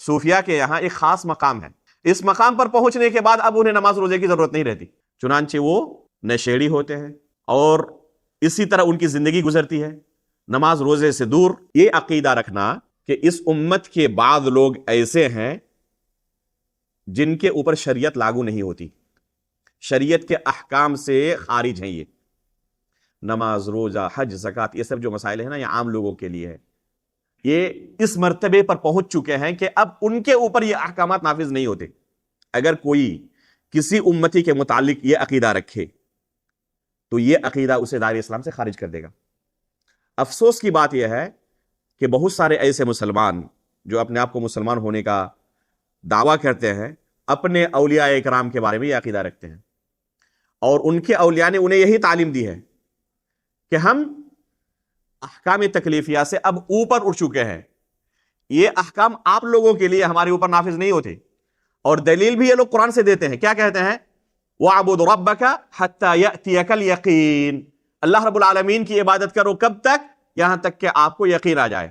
صوفیہ کے یہاں ایک خاص مقام ہے. اس مقام پر پہنچنے کے بعد اب انہیں نماز روزے کی ضرورت نہیں رہتی، چنانچہ وہ نشیڑی ہوتے ہیں اور اسی طرح ان کی زندگی گزرتی ہے نماز روزے سے دور. یہ عقیدہ رکھنا کہ اس امت کے بعض لوگ ایسے ہیں جن کے اوپر شریعت لاگو نہیں ہوتی، شریعت کے احکام سے خارج ہیں، یہ نماز روزہ حج زکوٰۃ یہ سب جو مسائل ہیں نا، یہ عام لوگوں کے لیے ہے. یہ اس مرتبے پر پہنچ چکے ہیں کہ اب ان کے اوپر یہ احکامات نافذ نہیں ہوتے. اگر کوئی کسی امتی کے متعلق یہ عقیدہ رکھے تو یہ عقیدہ اسے دائرہ اسلام سے خارج کر دے گا. افسوس کی بات یہ ہے کہ بہت سارے ایسے مسلمان جو اپنے آپ کو مسلمان ہونے کا دعویٰ کرتے ہیں، اپنے اولیاء اکرام کے بارے میں یہ عقیدہ رکھتے ہیں، اور ان کے اولیاء نے انہیں یہی تعلیم دی ہے کہ ہم احکام تکلیفیہ سے اب اوپر اٹھ چکے ہیں، یہ احکام آپ لوگوں کے لیے ہمارے اوپر نافذ نہیں ہوتے. اور دلیل بھی یہ لوگ قرآن سے دیتے ہیں. کیا کہتے ہیں؟ وَاعْبُدْ رَبَّكَ حَتَّى يَأْتِيَكَ الْيَقِينُ، اللہ رب العالمین کی عبادت کرو کب تک؟ یہاں تک کہ آپ کو یقین آ جائے.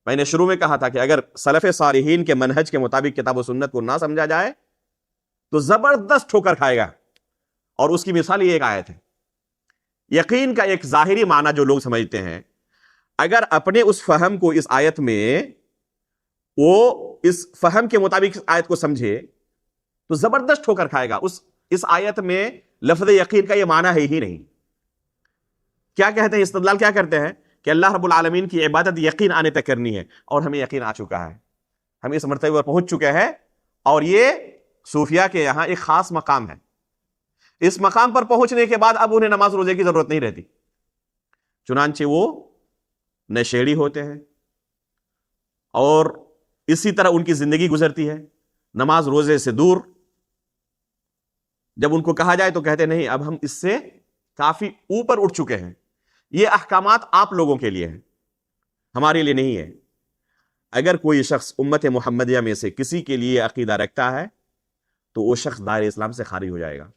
میں نے شروع میں کہا تھا کہ اگر سلف صالحین کے منہج کے مطابق کتاب و سنت کو نہ سمجھا جائے تو زبردست ٹھوکر کھائے گا، اور اس کی مثال یہ ایک آیت ہے. یقین کا ایک ظاہری معنی جو لوگ سمجھتے ہیں، اگر اپنے اس فہم کو اس آیت میں وہ اس فہم کے مطابق اس آیت کو سمجھے تو زبردست ٹھوکر کھائے گا. اس آیت میں لفظ یقین کا یہ معنی ہے ہی نہیں. کیا کہتے ہیں؟ استدلال کیا کرتے ہیں کہ اللہ رب العالمین کی عبادت یقین آنے تک کرنی ہے، اور ہمیں یقین آ چکا ہے، ہم اس مرتبے پر پہنچ چکے ہیں، اور یہ صوفیہ کے یہاں ایک خاص مقام ہے. اس مقام پر پہنچنے کے بعد اب انہیں نماز روزے کی ضرورت نہیں رہتی، چنانچہ وہ نشیڑی ہوتے ہیں اور اسی طرح ان کی زندگی گزرتی ہے نماز روزے سے دور. جب ان کو کہا جائے تو کہتے نہیں، اب ہم اس سے کافی اوپر اٹھ چکے ہیں، یہ احکامات آپ لوگوں کے لیے ہیں، ہمارے لیے نہیں ہے. اگر کوئی شخص امت محمدیہ میں سے کسی کے لیے عقیدہ رکھتا ہے تو وہ شخص دائرہ اسلام سے خارج ہو جائے گا.